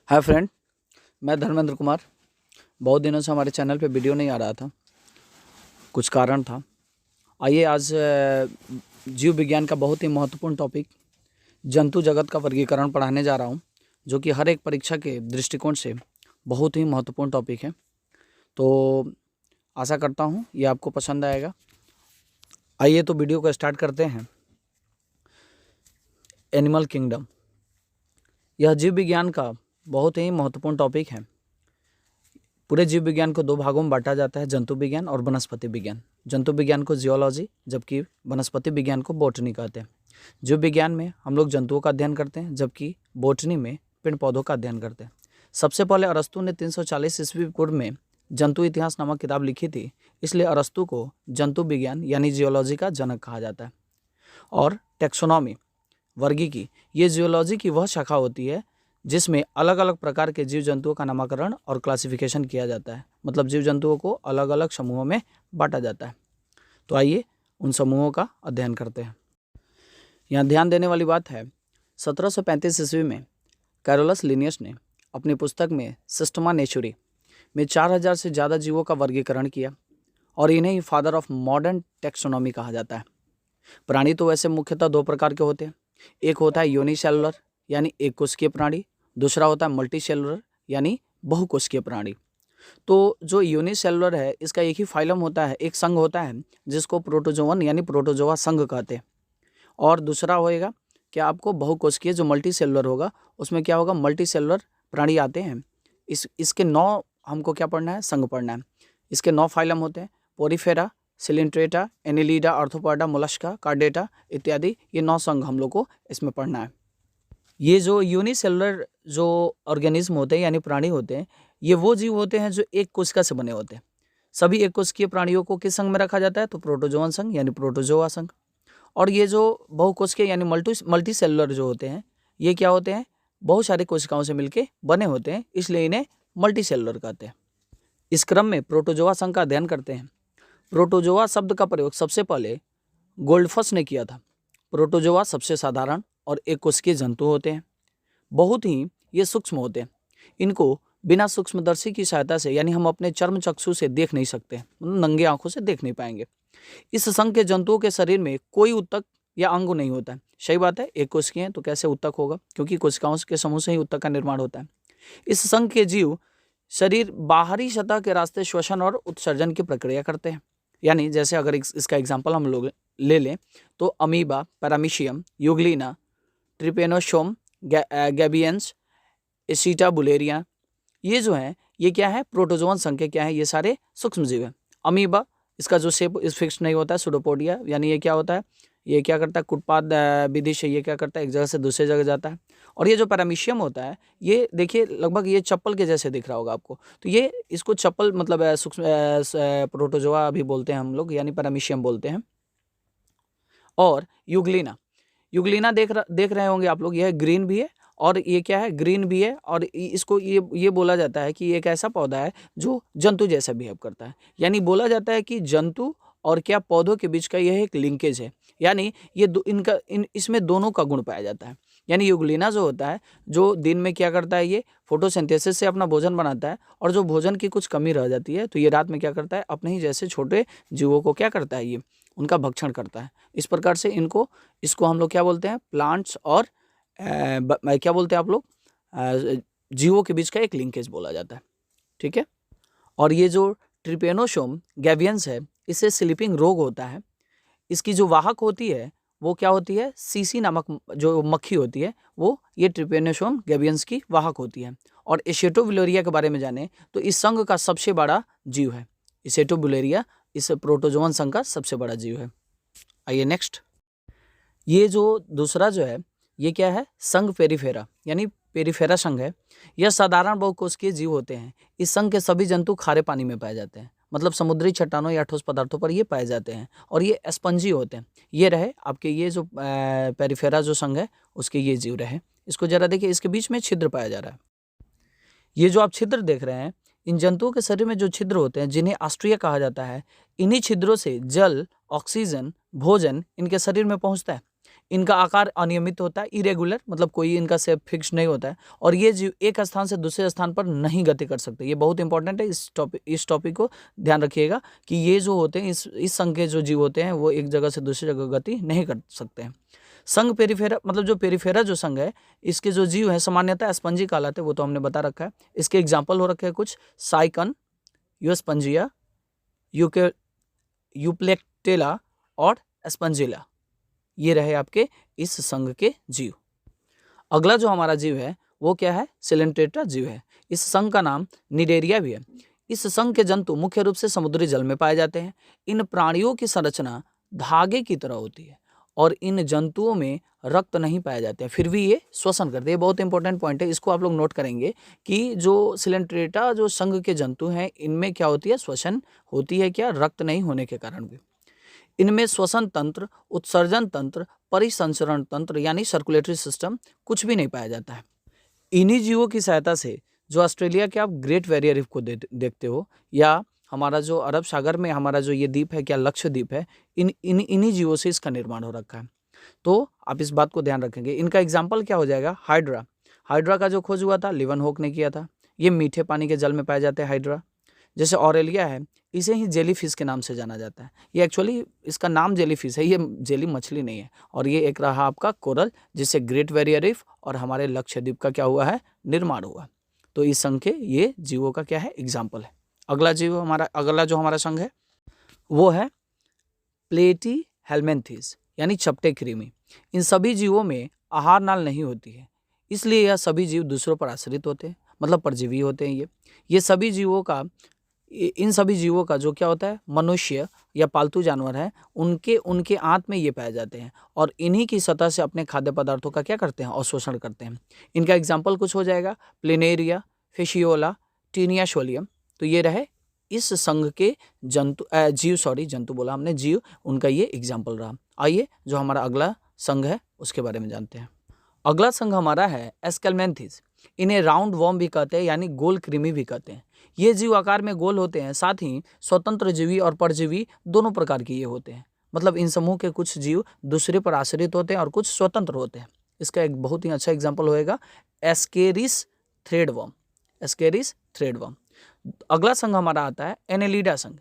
Hi friend, मैं धर्मेंद्र कुमार। बहुत दिनों से हमारे चैनल पे वीडियो नहीं आ रहा था, कुछ कारण था। आइए आज जीव विज्ञान का बहुत ही महत्वपूर्ण टॉपिक जंतु जगत का वर्गीकरण पढ़ाने जा रहा हूँ, जो कि हर एक परीक्षा के दृष्टिकोण से बहुत ही महत्वपूर्ण टॉपिक है। तो आशा करता हूँ ये आपको पसंद आएगा। आइए तो वीडियो को स्टार्ट करते हैं। एनिमल किंगडम, यह जीव विज्ञान का बहुत ही महत्वपूर्ण टॉपिक है। पूरे जीव विज्ञान को दो भागों में बांटा जाता है, जंतु विज्ञान और वनस्पति विज्ञान। जंतु विज्ञान को जियोलॉजी, जबकि वनस्पति विज्ञान को बोटनी कहते हैं। जीव विज्ञान में हम लोग जंतुओं का अध्ययन करते हैं, जबकि बोटनी में पेड़ पौधों का अध्ययन करते हैं। सबसे पहले अरस्तु ने 340 ईस्वी पूर्व में जंतु इतिहास नामक किताब लिखी थी, इसलिए अरस्तु को जंतु विज्ञान यानी जियोलॉजी का जनक कहा जाता है। और टेक्सोनॉमी, वर्गीकी, ये जियोलॉजी की वह शाखा होती है जिसमें अलग अलग प्रकार के जीव जंतुओं का नामकरण और क्लासिफिकेशन किया जाता है। मतलब जीव जंतुओं को अलग अलग समूहों में बांटा जाता है। तो आइए उन समूहों का अध्ययन करते हैं। यहाँ ध्यान देने वाली बात है, 1735 ईस्वी में कैरोलस लिनियस ने अपनी पुस्तक में सिस्टमा नेचुरी में 4000 से ज़्यादा जीवों का वर्गीकरण किया, और इन्हें ही फादर ऑफ मॉडर्न टेक्सोनॉमी कहा जाता है। प्राणी तो वैसे मुख्यतः दो प्रकार के होते हैं। एक होता है यूनिसेलुलर यानी एक कोशिकीय प्राणी, दूसरा होता है मल्टीसेलुलर यानी बहुकोशिकीय प्राणी। तो जो यूनिसेलुलर है, इसका एक ही फाइलम होता है, एक संघ होता है जिसको प्रोटोजोवन यानी प्रोटोजोआ संघ कहते हैं। और दूसरा होएगा क्या आपको बहुकोशिकीय, जो मल्टीसेलुलर होगा, उसमें क्या होगा, मल्टीसेलुलर प्राणी आते हैं। इसके 9 हमको क्या पढ़ना है, संघ पढ़ना है। इसके 9 फाइलम होते हैं, Porifera, Coelenterata, Annelida, Arthropoda, Mollusca, Chordata इत्यादि। ये 9 संघ हम लोग को इसमें पढ़ना है। ये जो यूनिसेलुलर जो ऑर्गेनिज्म होते हैं यानी प्राणी होते हैं, ये वो जीव होते हैं जो एक कोशिका से बने होते हैं। सभी एक कोशिकीय प्राणियों को किस संघ में रखा जाता है, तो प्रोटोजोअन संघ यानी प्रोटोजोआ संघ। और ये जो बहुकोशिकीय यानी मल्टीसेलुलर जो होते हैं, ये क्या होते हैं, बहुत सारी कोशिकाओं से मिलकर बने होते हैं, इसलिए इन्हें मल्टीसेलुलर कहते हैं। इस क्रम में प्रोटोजोआ संघ का अध्ययन करते हैं। प्रोटोजोआ शब्द का प्रयोग सबसे पहले गोल्डफस ने किया था। प्रोटोजोआ सबसे साधारण और एक कोशिकीय जंतु होते हैं। बहुत ही ये सूक्ष्म होते हैं। इनको बिना सूक्ष्मदर्शी की सहायता से यानी हम अपने चर्म चक्षु से देख नहीं सकते, मतलब नंगे आंखों से देख नहीं पाएंगे। इस संघ के जंतुओं के शरीर में कोई उत्तक या अंग नहीं होता है। सही बात है, एक कोशिकीय है तो कैसे उत्तक होगा, क्योंकि कोशिकाओं के समूह से ही उत्तक का निर्माण होता है। इस संघ के जीव शरीर बाहरी सतह के रास्ते श्वसन और उत्सर्जन की प्रक्रिया करते हैं। यानी जैसे अगर इसका एग्जाम्पल हम लोग ले लें तो अमीबा, पैरामीशियम, यूग्लिना, ट्रिपेनोसोम, गैबियंस, एसिटाबुलेरिया, ये जो है ये क्या है, प्रोटोजोअन संघ के क्या है, ये सारे सूक्ष्म जीव हैं। अमीबा, इसका जो शेप इस फिक्स नहीं होता है, सुडोपोडिया, यानी ये क्या होता है, ये क्या करता है, कुटपाद विधि से ये क्या करता है, एक जगह से दूसरे जगह जाता है। और ये जो पैरामीशियम होता है, ये देखिए लगभग ये चप्पल के जैसे दिख रहा होगा आपको, तो ये इसको चप्पल मतलब सूक्ष्म प्रोटोजोआ भी बोलते हैं हम लोग, यानी पैरामीशियम बोलते हैं। और यूग्लिना, यूग्लिना देख रहे होंगे आप लोग, यह ग्रीन भी है और ये क्या है, ग्रीन भी है। और इसको ये बोला जाता है कि एक ऐसा पौधा है जो जंतु जैसा बिहेव करता है। यानी बोला जाता है कि जंतु और क्या पौधों के बीच का यह एक लिंकेज है। यानी ये इसमें दोनों का गुण पाया जाता है। यानी यूग्लिना जो होता है, जो दिन में क्या करता है, ये फोटोसिंथेसिस से अपना भोजन बनाता है, और जो भोजन की कुछ कमी रह जाती है तो ये रात में क्या करता है, अपने ही जैसे छोटे जीवों को क्या करता है, ये उनका भक्षण करता है। इस प्रकार से इसको हम लोग क्या बोलते हैं, प्लांट्स और क्या बोलते हैं आप लोग, जीवों के बीच का एक लिंकेज बोला जाता है। ठीक है। और ये जो ट्रिपेनोसोम गैवियंस है, इससे स्लीपिंग रोग होता है। इसकी जो वाहक होती है वो क्या होती है, सीसी नामक जो मक्खी होती है, वो ये ट्रिपेनोसोम गैवियंस की वाहक होती है। और एसेटोबुलेरिया के बारे में जाने तो इस संघ का सबसे बड़ा जीव है। एसेटोबुलेरिया इस प्रोटोजोअन संघ का सबसे बड़ा जीव है। आइए नेक्स्ट, ये जो दूसरा जो है ये क्या है, संघ पेरिफेरा यानी पेरिफेरा संघ है। यह साधारण बहुकोशिकीय जीव होते हैं। इस संघ के सभी जंतु खारे पानी में पाए जाते हैं, मतलब समुद्री चट्टानों या ठोस पदार्थों पर ये पाए जाते हैं, और ये स्पंजी होते हैं। ये रहे आपके ये जो पेरिफेरा जो संघ है उसके ये जीव रहे। इसको जरा देखिए, इसके बीच में छिद्र पाया जा रहा है। ये जो आप छिद्र देख रहे हैं, इन जंतुओं के शरीर में जो छिद्र होते हैं जिन्हें ऑस्ट्रिया कहा जाता है, इन्हीं छिद्रों से जल, ऑक्सीजन, भोजन इनके शरीर में पहुंचता है। इनका आकार अनियमित होता है, इरेगुलर, मतलब कोई इनका शेप फिक्स नहीं होता है, और ये जीव एक स्थान से दूसरे स्थान पर नहीं गति कर सकते। ये बहुत इंपॉर्टेंट है, इस टॉपिक को ध्यान रखिएगा कि ये जो होते हैं इस संघ के जो जीव होते हैं वो एक जगह से दूसरी जगह गति नहीं कर सकते हैं। संघ पेरिफेरा, मतलब जो पेरिफेरा जो संघ है, इसके जो जीव है सामान्यतः स्पंजी कहलाते हैं, वो तो हमने बता रखा है। इसके एग्जाम्पल हो रखे हैं कुछ, साइकन, यूस्पंजिया, यूप्लेक्टेला और स्पंजिला, ये रहे आपके इस संघ के जीव। अगला जो हमारा जीव है वो क्या है, सिलेंट्रेटा जीव है। इस संघ का नाम निडेरिया भी है। इस संघ के जंतु मुख्य रूप से समुद्री जल में पाए जाते हैं। इन प्राणियों की संरचना धागे की तरह होती है और इन जंतुओं में रक्त नहीं पाए जाते हैं, फिर भी ये श्वसन करते हैं। बहुत इंपॉर्टेंट पॉइंट है, इसको आप लोग नोट करेंगे कि जो सिलेंट्रेटा जो संघ के जंतु हैं इनमें क्या होती है, श्वसन होती है, क्या, रक्त नहीं होने के कारण भी। इनमें श्वसन तंत्र, उत्सर्जन तंत्र, परिसंचरण तंत्र यानी सर्कुलेटरी सिस्टम कुछ भी नहीं पाया जाता है। इन्हीं जीवों की सहायता से जो ऑस्ट्रेलिया के आप ग्रेट बैरियर रीफ को देखते हो, या हमारा जो अरब सागर में हमारा जो ये द्वीप है, क्या लक्षद्वीप है, इन्हीं जीवों से इसका निर्माण हो रखा है। तो आप इस बात को ध्यान रखेंगे। इनका एग्जाम्पल क्या हो जाएगा, हाइड्रा। हाइड्रा का जो खोज हुआ था लिवनहोक ने किया था। ये मीठे पानी के जल में पाए जाते हैं हाइड्रा। जैसे ऑरेलिया है, इसे ही जेली फिश के नाम से जाना जाता है। ये एक्चुअली इसका नाम जेली फिश है, ये जेली मछली नहीं है। और ये एक रहा आपका कोरल, जिससे ग्रेट बैरियर रीफ और हमारे लक्षद्वीप का क्या हुआ है, निर्माण हुआ। तो इस संघ के ये जीवों का क्या है, एग्जाम्पल है। अगला जो हमारा संघ है वो है प्लेटी हेलमेंथिस यानी चपटे कृमि। इन सभी जीवों में आहार नाल नहीं होती है, इसलिए यह सभी जीव दूसरों पर आश्रित होते हैं, मतलब परजीवी होते हैं। ये सभी जीवों का, इन सभी जीवों का जो क्या होता है, मनुष्य या पालतू जानवर है, उनके आंत में ये पाए जाते हैं और इन्हीं की सतह से अपने खाद्य पदार्थों का क्या करते हैं, अवशोषण करते हैं। इनका एग्जाम्पल कुछ हो जाएगा, प्लेनेरिया, फिशियोला, टीनिया शोलियम। तो ये रहे इस संघ के जंतु बोला हमने, जीव, उनका ये एग्जाम्पल रहा। आइए जो हमारा अगला संघ है उसके बारे में जानते हैं। अगला संघ हमारा है एस्केलमेंथिस। इन्हें राउंड वॉर्म भी कहते हैं यानी गोल कृमि भी कहते हैं। ये जीव आकार में गोल होते हैं, साथ ही स्वतंत्र जीवी और परजीवी दोनों प्रकार के ये होते हैं। मतलब इन समूह के कुछ जीव दूसरे पर आश्रित होते हैं और कुछ स्वतंत्र होते हैं। इसका एक बहुत ही अच्छा एग्जाम्पल होएगा एस्केरिस थ्रेडवर्म। Ascaris threadworm. अगला संघ हमारा आता है एनेलिडा संघ।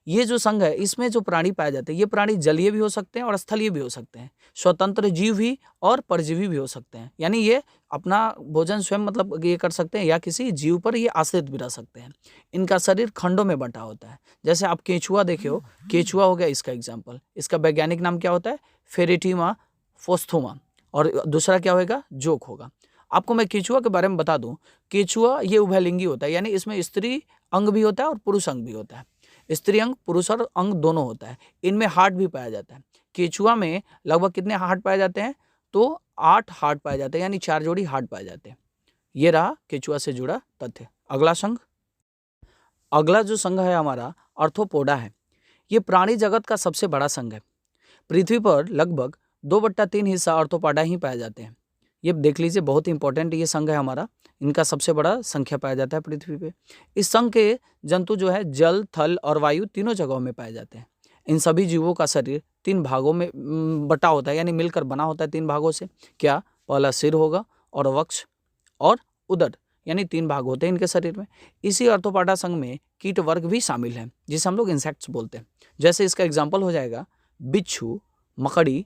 ये जो संघ है इसमें जो प्राणी पाए जाते हैं, ये प्राणी जलीय भी हो सकते हैं और स्थलीय भी हो सकते हैं, स्वतंत्र जीव भी और परजीवी भी हो सकते हैं। यानी ये अपना भोजन स्वयं मतलब ये कर सकते हैं या किसी जीव पर ये आश्रित भी रह सकते हैं। इनका शरीर खंडों में बंटा होता है। जैसे आप केंचुआ देखे हो, केंचुआ हो गया इसका एग्जाम्पल। इसका वैज्ञानिक नाम क्या होता है, फेरेटिमा फोस्थोमा, और दूसरा क्या होगा, जोक होगा। आपको मैं केंचुआ के बारे में बता दूं, केंचुआ ये उभयलिंगी होता है, यानी इसमें स्त्री अंग भी होता है और पुरुष अंग भी होता है। स्त्री अंग, पुरुष और अंग दोनों होता है। इनमें हार्ट भी पाया जाता है। केंचुआ में लगभग कितने हार्ट पाए जाते हैं, तो 8 हार्ट पाए जाते हैं, यानी 4 जोड़ी हार्ट पाए जाते हैं। ये रहा केंचुआ से जुड़ा तथ्य। अगला संघ, अगला जो संघ है हमारा आर्थ्रोपोडा है। ये प्राणी जगत का सबसे बड़ा संघ है। पृथ्वी पर लगभग 2/3 हिस्सा आर्थ्रोपोडा ही पाए जाते हैं। ये देख लीजिए, बहुत ही इंपॉर्टेंट ये संघ है हमारा। इनका सबसे बड़ा संख्या पाया जाता है पृथ्वी पे। इस संघ के जंतु जो है जल, थल और वायु तीनों जगहों में पाए जाते हैं। इन सभी जीवों का शरीर 3 भागों में बटा होता है, यानी मिलकर बना होता है 3 भागों से। क्या, पहला सिर होगा और वक्ष और उदर, यानी 3 भाग होते हैं इनके शरीर में। इसी आर्थ्रोपोडा संघ में कीट वर्ग भी शामिल है, जिसे हम लोग इंसेक्ट्स बोलते हैं। जैसे इसका एग्जाम्पल हो जाएगा बिच्छू, मकड़ी,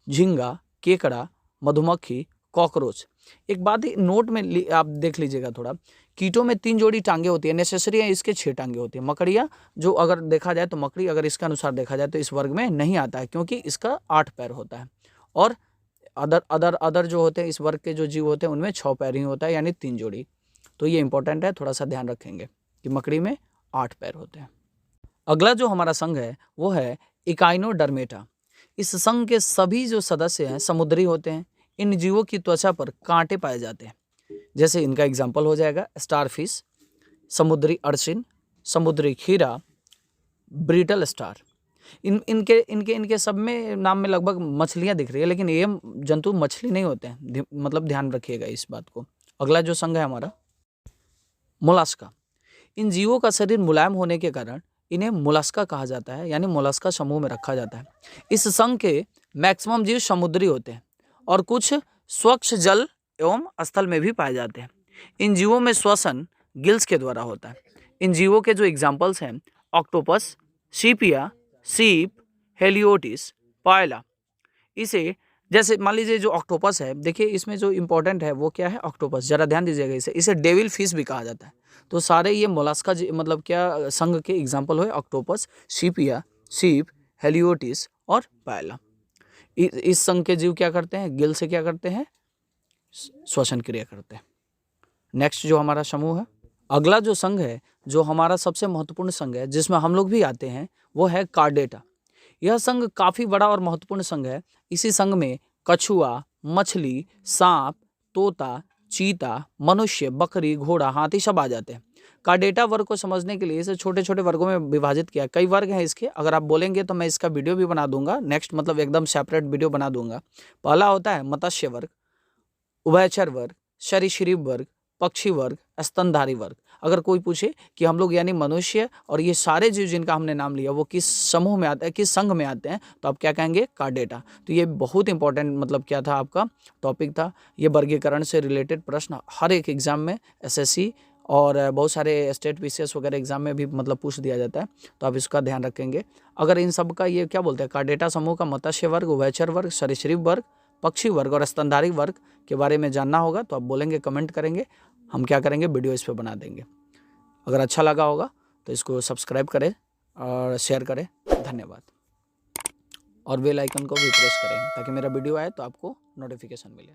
झींगा, केकड़ा, मधुमक्खी, कॉकरोच। एक बात ही नोट में आप देख लीजिएगा थोड़ा, कीटों में 3 जोड़ी टांगे होती है, नेसेसरी है इसके 6 टांगे होती है। मकड़ियाँ जो अगर देखा जाए तो मकड़ी अगर इसके अनुसार देखा जाए तो इस वर्ग में नहीं आता है, क्योंकि इसका 8 पैर होता है। और अदर जो होते हैं इस वर्ग के जो जीव होते हैं उनमें 6 पैर ही होता है, यानी 3 जोड़ी। तो ये इंपॉर्टेंट है, थोड़ा सा ध्यान रखेंगे कि मकड़ी में 8 पैर होते हैं। अगला जो हमारा संघ है वो है इकाइनोडर्मेटा। इस संघ के सभी जो सदस्य हैं समुद्री होते हैं। इन जीवों की त्वचा पर कांटे पाए जाते हैं। जैसे इनका एग्जाम्पल हो जाएगा स्टारफिश, समुद्री अर्चिन, समुद्री खीरा, ब्रिटल स्टार। इनके सब में नाम में लगभग मछलियां दिख रही है, लेकिन ये जंतु मछली नहीं होते हैं, मतलब ध्यान रखिएगा इस बात को। अगला जो संघ है हमारा मोलास्का। इन जीवों का शरीर मुलायम होने के कारण इन्हें मोलस्का कहा जाता है, यानी मोलस्का समूह में रखा जाता है। इस संघ के मैक्सिमम जीव समुद्री होते हैं और कुछ स्वच्छ जल एवं स्थल में भी पाए जाते हैं। इन जीवों में श्वसन गिल्स के द्वारा होता है। इन जीवों के जो एग्जाम्पल्स हैं ऑक्टोपस, सीपिया, सीप, हेलियोटिस, पायला। इसे जैसे मान लीजिए जो ऑक्टोपस है, देखिए इसमें जो इंपॉर्टेंट है वो क्या है, ऑक्टोपस, जरा ध्यान दीजिएगा इसे डेविल फिश भी कहा जाता है। तो सारे ये मोलस्का मतलब क्या संघ के एग्जाम्पल हुए, ऑक्टोपस, सीपिया, सीप, हेलियोटिस और पायला। इस संघ के जीव क्या करते हैं, गिल से क्या करते हैं, श्वसन क्रिया करते हैं। नेक्स्ट जो हमारा समूह है, अगला जो संघ है, जो हमारा सबसे महत्वपूर्ण संघ है जिसमें हम लोग भी आते हैं, वो है कार्डेटा। यह संघ काफ़ी बड़ा और महत्वपूर्ण संघ है। इसी संघ में कछुआ, मछली, सांप, तोता, चीता, मनुष्य, बकरी, घोड़ा, हाथी सब आ जाते हैं। कार्डेटा वर्ग को समझने के लिए इसे छोटे छोटे वर्गों में विभाजित किया। कई वर्ग हैं इसके, अगर आप बोलेंगे तो मैं इसका वीडियो भी बना दूंगा, नेक्स्ट मतलब एकदम सेपरेट वीडियो बना दूंगा। पहला होता है मत्स्य वर्ग, उभयचर वर्ग, सरीसृप वर्ग, पक्षी वर्ग, स्तनधारी वर्ग। अगर कोई पूछे कि हम लोग यानी मनुष्य और ये सारे जीव जिनका हमने नाम लिया वो किस समूह में आते हैं, किस संघ में आते हैं, तो आप क्या कहेंगे, कार्डेटा। तो ये बहुत इंपॉर्टेंट मतलब क्या था, आपका टॉपिक था। ये वर्गीकरण से रिलेटेड प्रश्न हर एक एग्जाम में, एसएससी और बहुत सारे स्टेट पीसीएस वगैरह एग्जाम में भी मतलब पूछ दिया जाता है, तो आप इसका ध्यान रखेंगे। अगर इन सब का ये क्या बोलते हैं, कार्डेटा समूह का मत्स्य वर्ग, उभयचर वर्ग, सरीसृप वर्ग, पक्षी वर्ग और स्तनधारी वर्ग के बारे में जानना होगा तो आप बोलेंगे, कमेंट करेंगे, हम क्या करेंगे, वीडियो इस पर बना देंगे। अगर अच्छा लगा होगा तो इसको सब्सक्राइब करें और शेयर करें। धन्यवाद। और बेल आइकन को भी प्रेस करें ताकि मेरा वीडियो आए तो आपको नोटिफिकेशन मिले।